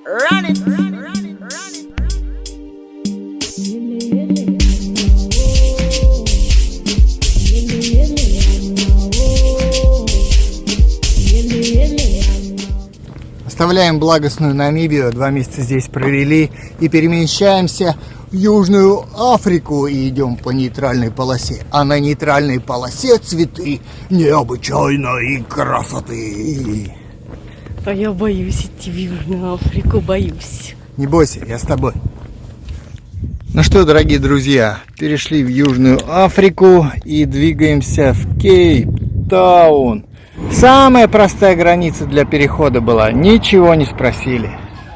Run it. Оставляем благостную Намибию, 2 месяца здесь провели и перемещаемся в Южную Африку и идем по нейтральной полосе. А на нейтральной полосе цветы необычайной красоты. А я боюсь идти в Южную Африку, боюсь. Не бойся, я с тобой. Ну что, дорогие друзья, перешли в Южную Африку и двигаемся в Кейптаун. Самая простая граница для перехода была, ничего не спросили.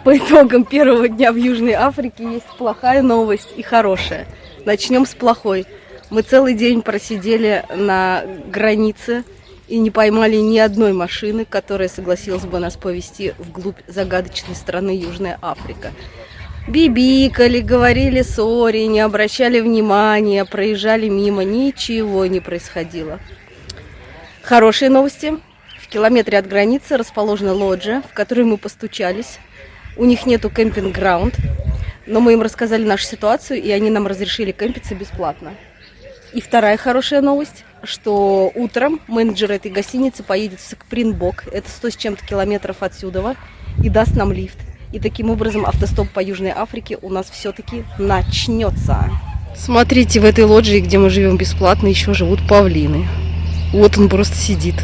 По итогам первого дня в Южной Африке есть плохая новость и хорошая. Начнем с плохой. Мы целый день просидели на границе и не поймали ни одной машины, которая согласилась бы нас повезти вглубь загадочной страны Южная Африка. Бибикали, говорили сори, не обращали внимания, проезжали мимо, ничего не происходило. Хорошие новости. В километре от границы расположена лоджия, в которой мы постучались. У них нету кемпинг-граунд, но мы им рассказали нашу ситуацию, и они нам разрешили кемпиться бесплатно. И вторая хорошая новость, что утром менеджер этой гостиницы поедет в Спрингбок, это 100 с чем-то километров отсюда, и даст нам лифт. И таким образом автостоп по Южной Африке у нас все-таки начнется. Смотрите, в этой лоджии, где мы живем бесплатно, еще живут павлины. Вот он просто сидит.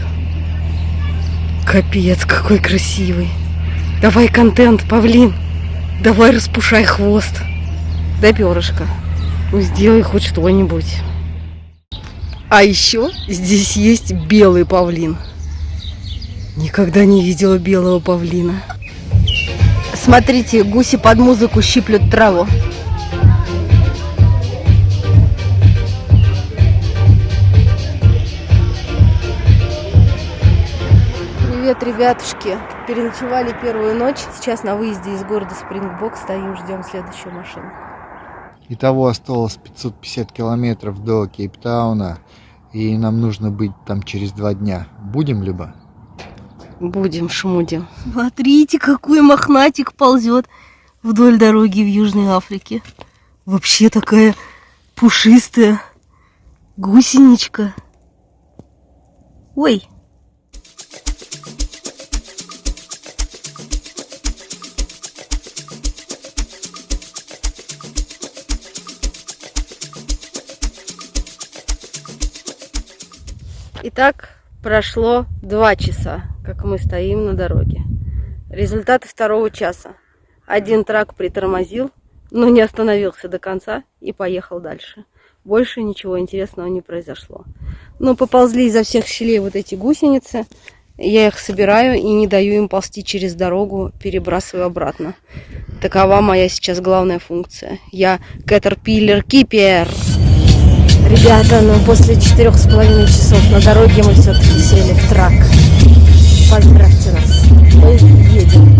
Капец, какой красивый. Давай контент, павлин. Давай распушай хвост. Дай перышко. Ну, сделай хоть что-нибудь. А еще здесь есть белый павлин. Никогда не видела белого павлина. Смотрите, гуси под музыку щиплют траву. Привет, ребятушки! Переночевали первую ночь. Сейчас на выезде из города Спрингбок стоим, ждем следующую машину. Итого осталось 550 километров до Кейптауна, и нам нужно быть там через 2 дня. Будем, Люба? Будем, шмудим. Смотрите, какой мохнатик ползет вдоль дороги в Южной Африке. Вообще такая пушистая гусеничка. Ой! Итак, прошло 2 часа, как мы стоим на дороге. Результаты 2-го часа. Один трак притормозил, но не остановился до конца и поехал дальше. Больше ничего интересного не произошло. Но поползли изо всех щелей вот эти гусеницы. Я их собираю и не даю им ползти через дорогу, перебрасываю обратно. Такова моя сейчас главная функция. Я Caterpillar-кипер. Ребята, ну после 4,5 часов на дороге мы все-таки сели в трак. Поздравьте нас. Мы едем.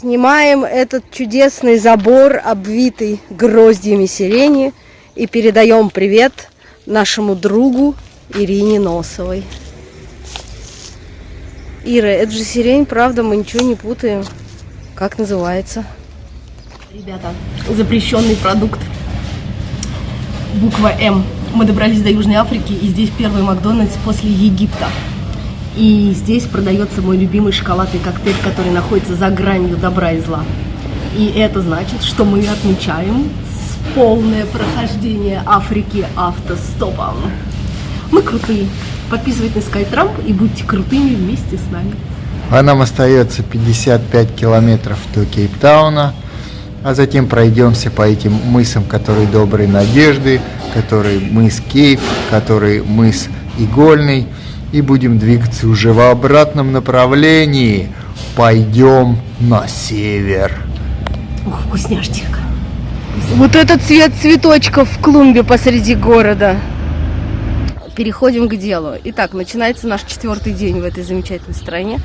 Снимаем этот чудесный забор, обвитый гроздьями сирени, и передаем привет нашему другу Ирине Носовой. Ира, это же сирень, правда, мы ничего не путаем. Как называется? Ребята, запрещенный продукт. Буква М. Мы добрались до Южной Африки, и здесь первый Макдональдс после Египта. И здесь продается мой любимый шоколадный коктейль, который находится за гранью добра и зла. И это значит, что мы отмечаем полное прохождение Африки автостопом. Мы крутые. Подписывайтесь на SkyTramp и будьте крутыми вместе с нами. А нам остается 55 километров до Кейптауна, а затем пройдемся по этим мысам, которые Доброй Надежды, который мыс Кейп, который мыс Игольный. И будем двигаться уже в обратном направлении. Пойдем на север. Ух, вкусняшечка. Вот этот цвет цветочков в клумбе посреди города. Переходим к делу. Итак, начинается наш 4-й день в этой замечательной стране.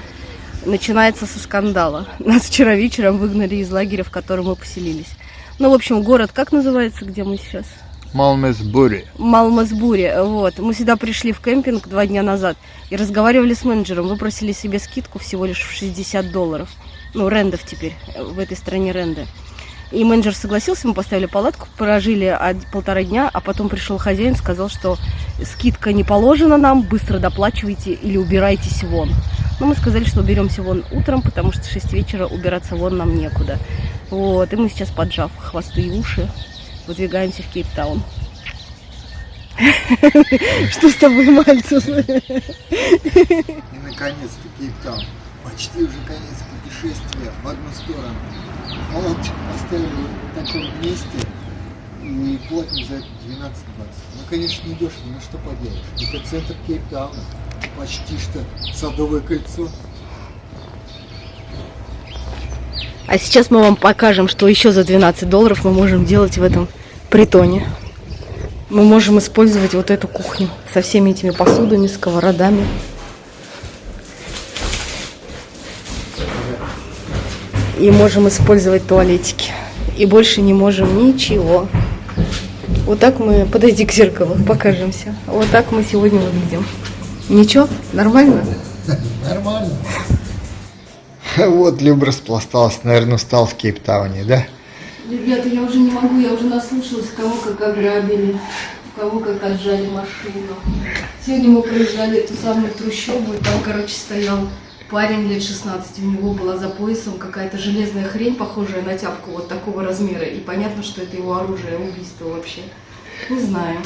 начинается со скандала. Нас вчера вечером выгнали из лагеря, в котором мы поселились. Ну, в общем, город как называется, где мы сейчас? Малмезбури. Малмезбури. Вот. Мы сюда пришли в кемпинг 2 дня назад и разговаривали с менеджером. Выпросили себе скидку всего лишь в $60. Ну, рендов теперь. В этой стране ренды. И менеджер согласился, мы поставили палатку, прожили 1,5 дня, а потом пришел хозяин, сказал, что скидка не положена нам, быстро доплачивайте или убирайтесь вон. Но мы сказали, что уберемся вон утром, потому что в 6 вечера убираться вон нам некуда. Вот, и мы сейчас, поджав хвосты и уши, выдвигаемся в Кейптаун. Что с тобой, мальцев? И наконец-то Кейптаун. Почти уже конец путешествия в одну сторону. Палаточку поставили в таком месте и платим за это $12. Ну, конечно, не дешево, но что поделаешь. Это центр Кейптауна, почти что Садовое кольцо. А сейчас мы вам покажем, что еще за $12 мы можем делать в этом притоне. Мы можем использовать вот эту кухню со всеми этими посудами, сковородами. И можем использовать туалетики. И больше не можем ничего. Вот так мы... Подойди к зеркалу, покажемся. Вот так мы сегодня выглядим. Ничего? Нормально? Нормально. Вот Люба распласталась, наверное, устал в Кейптауне, да? Ребята, я уже не могу, я уже наслушалась, кого как ограбили, кого как отжали машину. Сегодня мы проезжали эту самую трущобу, и там, короче, стоял парень лет 16, у него была за поясом какая-то железная хрень, похожая на тяпку, вот такого размера. И понятно, что это его оружие, убийство вообще. Не знаю.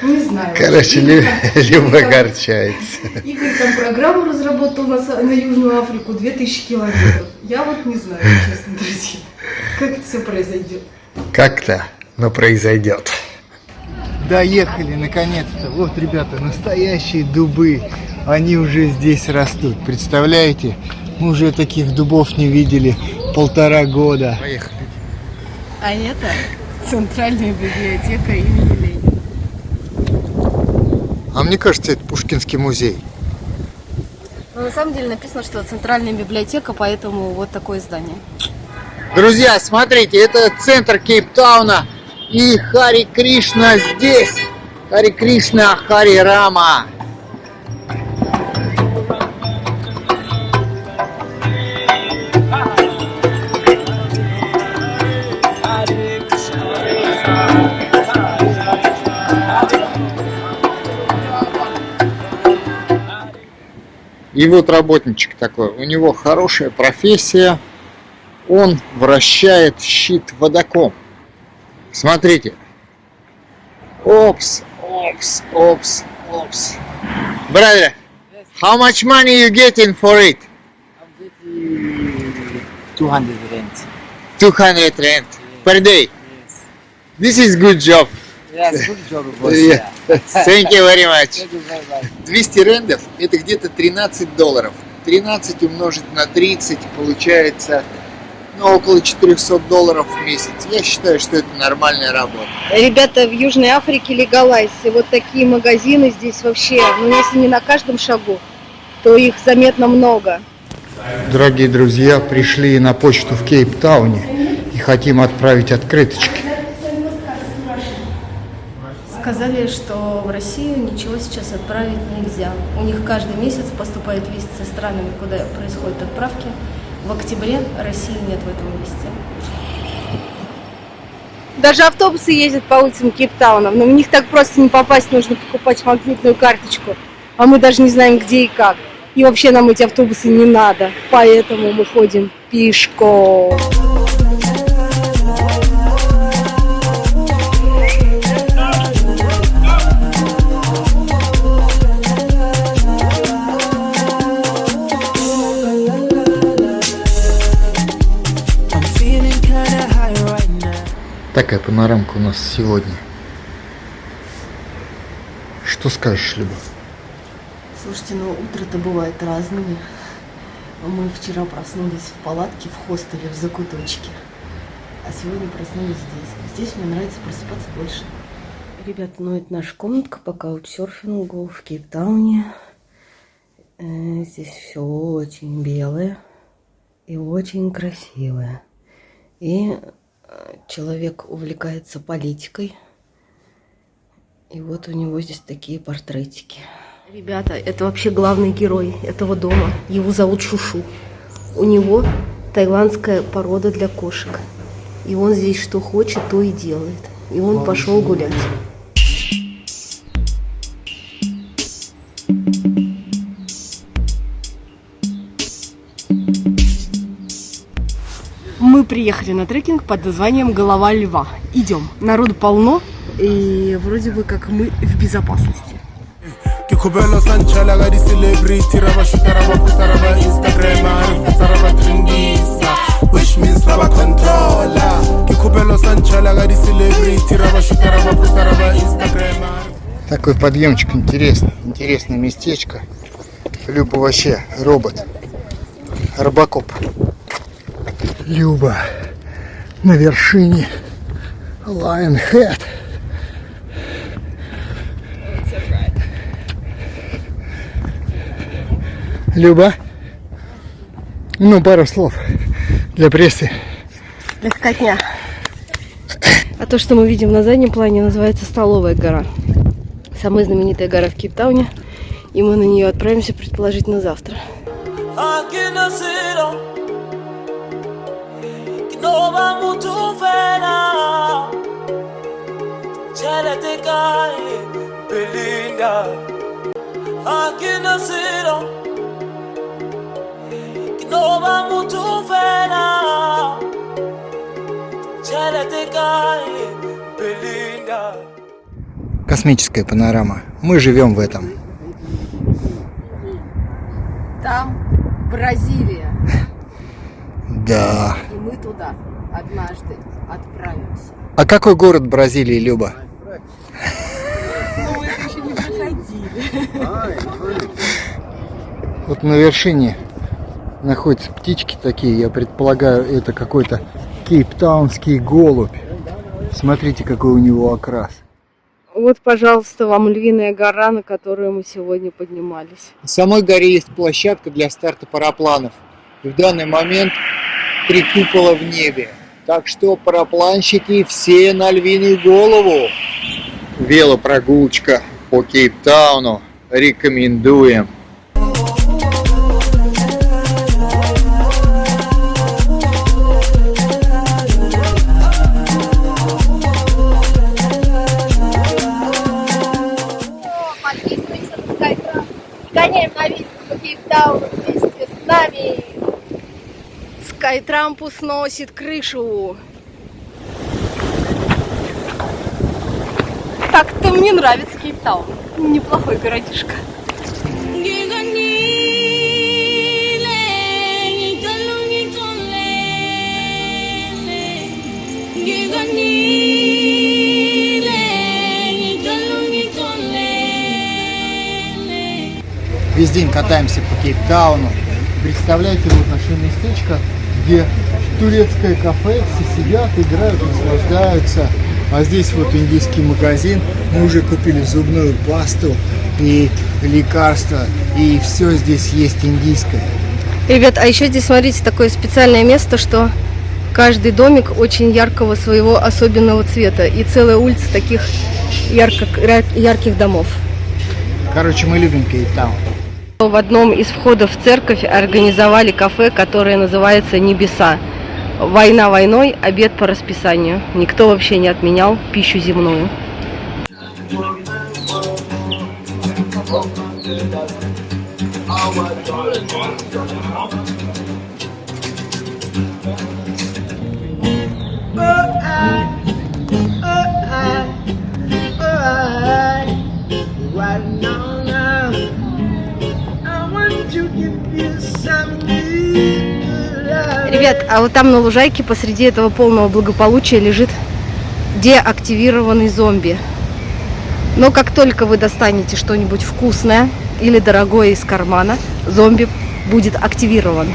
Не знаю. Короче, Люба огорчается. Игорь там программу разработал на Южную Африку 2000 километров. Я вот не знаю, честно, друзья, как это все произойдет. Как-то, но произойдет. Доехали, наконец-то. Вот, ребята, настоящие дубы. Они уже здесь растут. Представляете? Мы уже таких дубов не видели 1,5 года. Поехали. А это Центральная библиотека имени Ленина. А мне кажется, это Пушкинский музей. Но на самом деле написано, что Центральная библиотека, поэтому вот такое здание. Друзья, смотрите, это центр Кейптауна. И Хари Кришна здесь. Хари Кришна, Хари Рама. И вот работничек такой, у него хорошая профессия, он вращает щит-водоком. Смотрите. Опс, опс, опс, опс. Brother, how much money you getting for it? I'm getting 200 rent. 200 rent per day. Yes. This is good job. Yes, good job, boss. Yeah. Thank you very much. Thank you very much. 200 рендов это где-то $13. 13 умножить на 30 получается около $400 в месяц. Я считаю, что это нормальная работа. Ребята, в Южной Африке легалайсы. Вот такие магазины здесь вообще, ну если не на каждом шагу, то их заметно много. Дорогие друзья, пришли на почту в Кейптауне и хотим отправить открыточки. Сказали, что в Россию ничего сейчас отправить нельзя. У них каждый месяц поступает лист со странами, куда происходят отправки. В октябре России нет в этом листе. Даже автобусы ездят по улицам Кейптауна, но в них так просто не попасть, нужно покупать магнитную карточку. А мы даже не знаем, где и как. И вообще нам эти автобусы не надо, поэтому мы ходим пешком. Такая панорамка у нас сегодня. Что скажешь, Люба? Слушайте, ну утро-то бывает разными. Мы вчера проснулись в палатке, в хостеле, в закуточке. А сегодня проснулись здесь. Здесь мне нравится просыпаться больше. Ребята, ну это наша комнатка по каучсерфингу в Кейптауне. Здесь все очень белое и очень красивое. И человек увлекается политикой. И вот у него здесь такие портретики. Ребята, это вообще главный герой этого дома. Его зовут Шушу. У него таиландская порода для кошек. И он здесь что хочет, то и делает. И он пошел гулять. Мы приехали на трекинг под названием «Голова льва». Идем. Народу полно, и вроде бы как мы в безопасности. Такой подъемчик интересный. Интересное местечко. Люба вообще робот. Робокоп. Люба на вершине Lion Head. Люба, ну пару слов для прессы. Легкотня. А то, что мы видим на заднем плане, называется Столовая гора. Самая знаменитая гора в Кейптауне. И мы на нее отправимся, предположительно, завтра. Космическая панорама. Мы живем в этом. Там Бразилия. Да. И мы туда однажды отправимся. А какой город Бразилии, Люба? Ну, мы это еще не проходили. Вот на вершине находятся птички такие. Я предполагаю, это какой-то кейптаунский голубь. Смотрите, какой у него окрас. Вот, пожалуйста, вам львиная гора, на которую мы сегодня поднимались. На самой горе есть площадка для старта парапланов. И в данный момент 3 купола в небе. Так что парапланщики все на львиную голову. Велопрогулочка по Кейптауну. Рекомендуем. Подписывайся на Skytrack. Гоняем новинку по Кейптауну вместе с нами. Скайтрампу сносит крышу. Так-то мне нравится Кейптаун. Неплохой городишко. Весь день катаемся по Кейптауну. Представляете, вот наше местечко, где турецкое кафе, все сидят, играют, наслаждаются. А здесь вот индийский магазин. Мы уже купили зубную пасту и лекарства. И все здесь есть индийское. Ребят, а еще здесь, смотрите, такое специальное место, что каждый домик очень яркого своего особенного цвета. И целая улица таких ярких домов. Короче, мы любим Кейптаун. В одном из входов в церковь организовали кафе, которое называется «Небеса». Война войной, обед по расписанию. Никто вообще не отменял пищу земную. Ребят, а вот там на лужайке посреди этого полного благополучия лежит деактивированный зомби. Но как только вы достанете что-нибудь вкусное или дорогое из кармана, зомби будет активирован.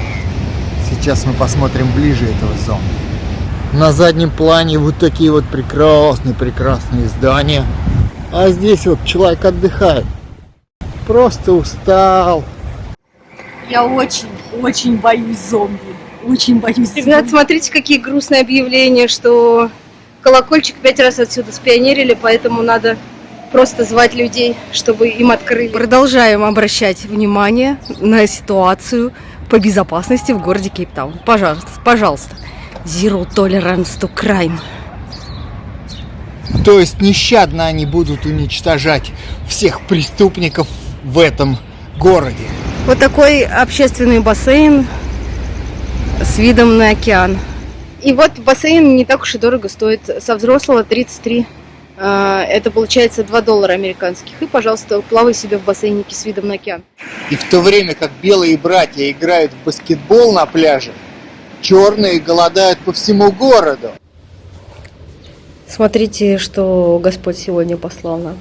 Сейчас мы посмотрим ближе этого зомби. На заднем плане вот такие вот прекрасные здания. А здесь вот человек отдыхает. Просто устал. Я очень боюсь зомби. Очень боюсь. Ребят, смотрите, какие грустные объявления, что колокольчик 5 раз отсюда спионерили, поэтому надо просто звать людей, чтобы им открыли. Продолжаем обращать внимание на ситуацию по безопасности в городе Кейптаун. Пожалуйста. Zero tolerance to crime. То есть нещадно они будут уничтожать всех преступников в этом городе. Вот такой общественный бассейн с видом на океан. И вот бассейн не так уж и дорого стоит. Со взрослого 33. Это получается $2 американских. И, пожалуйста, плавай себе в бассейнике с видом на океан. И в то время как белые братья играют в баскетбол на пляже, черные голодают по всему городу. Смотрите, что Господь сегодня послал нам.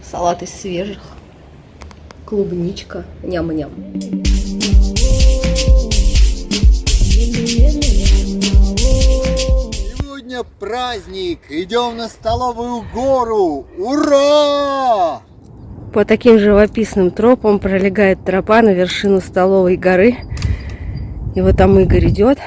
Салат из свежих. Клубничка. Ням-ням. Сегодня праздник. Идем на Столовую гору. Ура! По таким живописным тропам пролегает тропа на вершину Столовой горы. И вот там Игорь идет.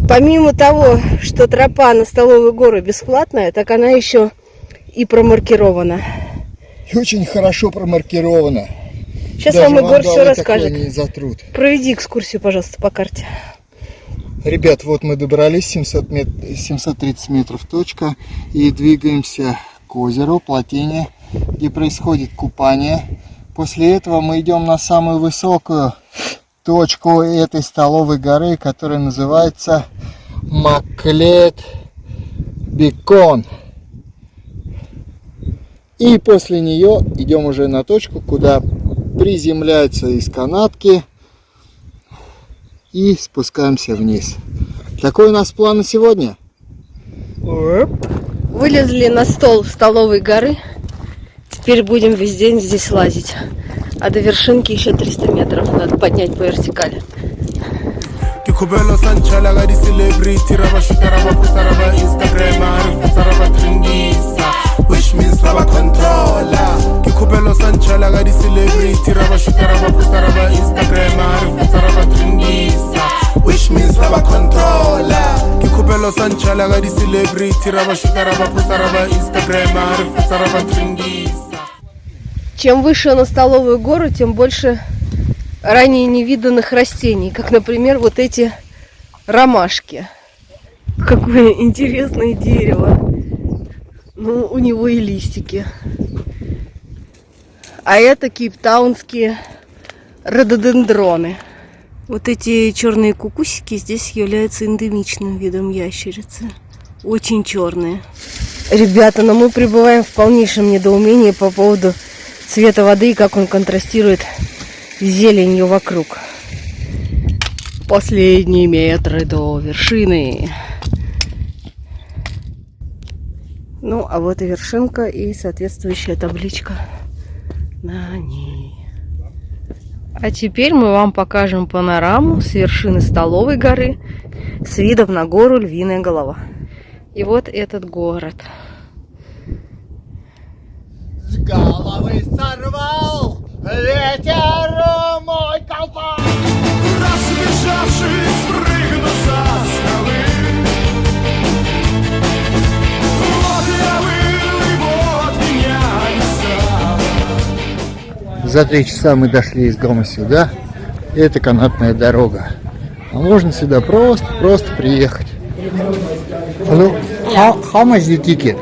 Помимо того, что тропа на Столовую гору бесплатная, так она еще и промаркирована. И очень хорошо промаркировано. Сейчас Даже вам Егор все вандалы расскажет. такое не затрут. Проведи экскурсию, пожалуйста, по карте. Ребят, вот мы добрались, 730 метров точка, и двигаемся к озеру, плотине, где происходит купание. После этого мы идем на самую высокую точку этой Столовой горы, которая называется Маклет-Бекон. И после нее идем уже на точку, куда приземляются из канатки и спускаемся вниз. Такой у нас план на сегодня. Вылезли на стол Столовой горы. Теперь будем весь день здесь лазить. А до вершинки еще 300 метров надо поднять по вертикали. Чем выше на Столовую гору, тем больше ранее невиданных растений, как, например, вот эти ромашки. Какое интересное дерево. Ну, у него и листики. А это кейптаунские рододендроны. Вот эти черные кукусики здесь являются эндемичным видом ящерицы. Очень черные. Ребята, но мы пребываем в полнейшем недоумении по поводу цвета воды и как он контрастирует с зеленью вокруг. Последние метры до вершины. Ну, а вот и вершинка и соответствующая табличка на ней. А теперь мы вам покажем панораму с вершины Столовой горы с видом на гору Львиная Голова. И вот этот город. С головы сорвал ветер мой колпак. Разбежавшись, прыгну со скалы. Вот я был, и вот меня не стало. За 3 часа мы дошли из дома сюда. И это канатная дорога. А можно сюда просто приехать. Hello, how much the ticket?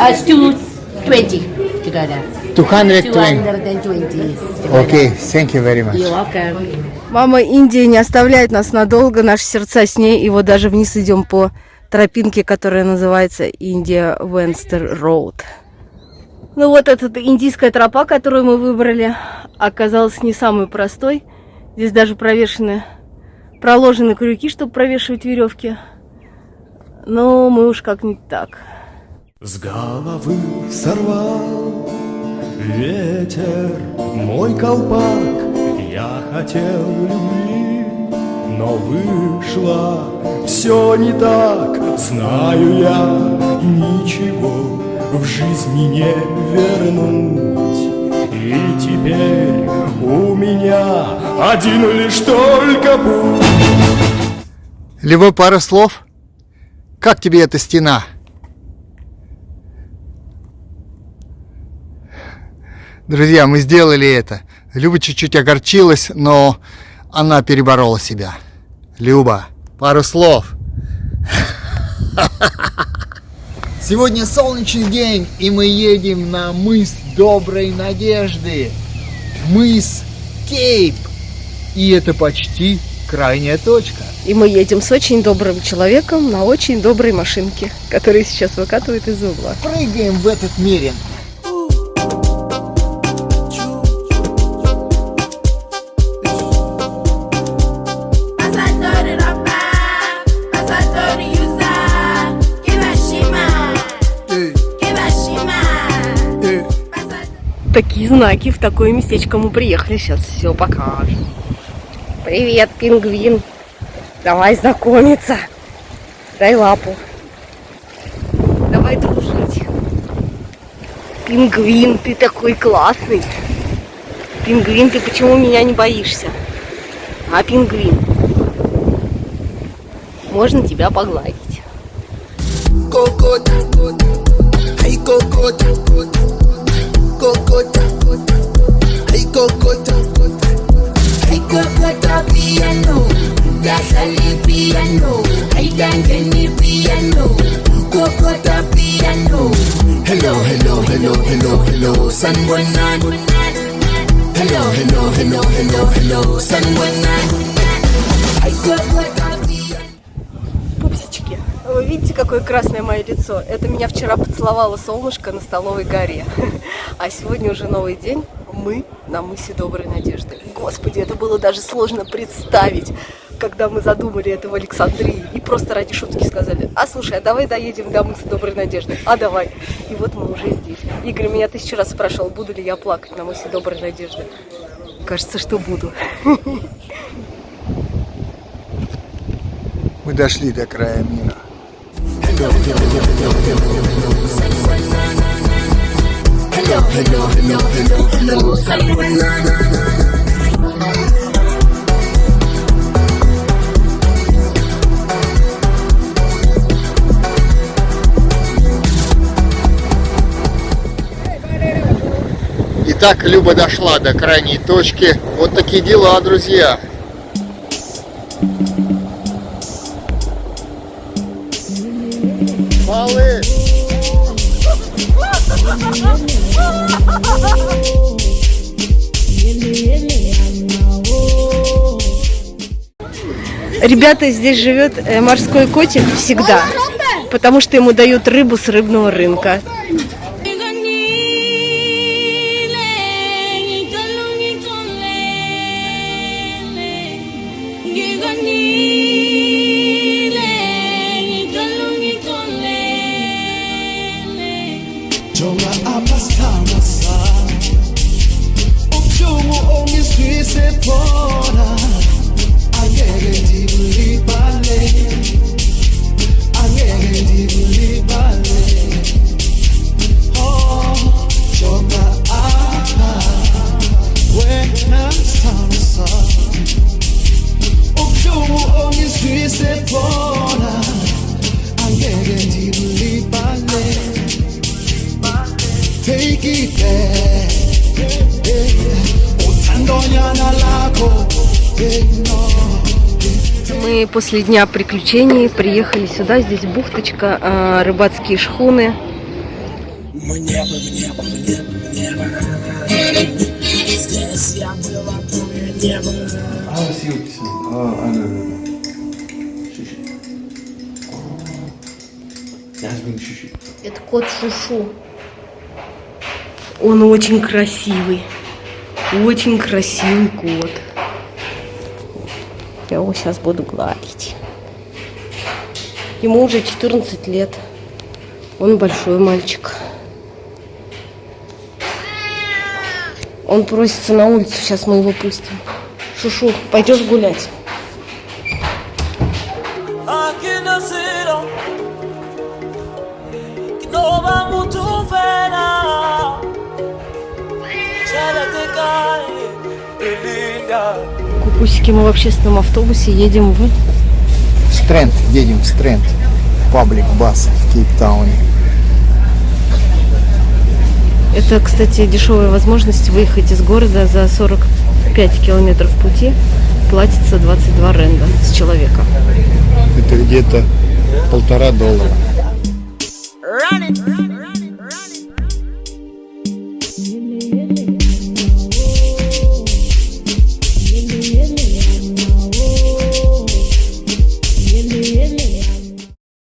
It's 220 together. 220. 220. Okay, thank you very much. You're welcome. Мама Индия не оставляет нас надолго, наши сердца с ней. И вот даже вниз идем по тропинке, которая называется Индия Венстер Роуд. Ну вот эта индийская тропа, которую мы выбрали, оказалась не самой простой. Здесь даже проложены крюки, чтобы провешивать веревки. Но мы уж как-нибудь так. С головы сорвал ветер мой колпак. Я хотел любви, но вышло все не так. Знаю я, ничего в жизни не вернуть. И теперь у меня один лишь только путь. Любой, пару слов. Как тебе эта стена? Друзья, мы сделали это. Люба чуть-чуть огорчилась, но она переборола себя. Люба, пару слов. Сегодня солнечный день, и мы едем на мыс Доброй Надежды. Мыс Кейп. И это почти крайняя точка. И мы едем с очень добрым человеком на очень доброй машинке, которая сейчас выкатывает из угла. Прыгаем в этот мирен. Такие знаки, в такое местечко мы приехали. Сейчас все покажем. Привет, пингвин. Давай знакомиться. Дай лапу. Давай дружить. Пингвин, ты такой классный. Пингвин, ты почему меня не боишься? А пингвин? Можно тебя погладить. Кокота, ай кокота, кокота, ай кокота, ай кокота piano, dasali piano, ай дангени piano, кокота piano. Hello, hello, hello, hello, hello, sanbuenan. Hello, hello, hello, hello, hello, sanbuenan. Ай кокота. Пупсички, вы видите, какое красное мое лицо? Это меня вчера поцеловало солнышко на Столовой горе. А сегодня уже новый день. Мы на мысе Доброй Надежды. Господи, это было даже сложно представить, когда мы задумали это в Александрии. И просто ради шутки сказали: а слушай, а давай доедем до мыса Доброй Надежды. А давай. И вот мы уже здесь. Игорь меня 1000 раз спрашивал, буду ли я плакать на мысе Доброй Надежды. Кажется, что буду. Мы дошли до края мира. Итак, Люба дошла до крайней точки. Вот такие дела, друзья. Малыш! Ребята, здесь живет морской котик всегда, потому что ему дают рыбу с рыбного рынка. Мы после дня приключений приехали сюда. Здесь бухточка, рыбацкие шхуны. Мне бы в небо, в небо, в небо. Здесь я была, твое небо. Это кот Шушу. Он очень красивый. Очень красивый кот. Я его сейчас буду гладить. Ему уже 14 лет. Он большой мальчик. Он просится на улицу, сейчас мы его пустим. Шушу, пойдешь гулять? Aqui nasceram que não vamos te ver. Ela te cai, linda. Кукусики, мы в общественном автобусе едем в... Стрэнд, едем в Стрэнд. Паблик бас в Кейптауне. Это, кстати, дешевая возможность выехать из города за 45 километров пути. Платится 22 ренда с человека. Это где-то $1,5.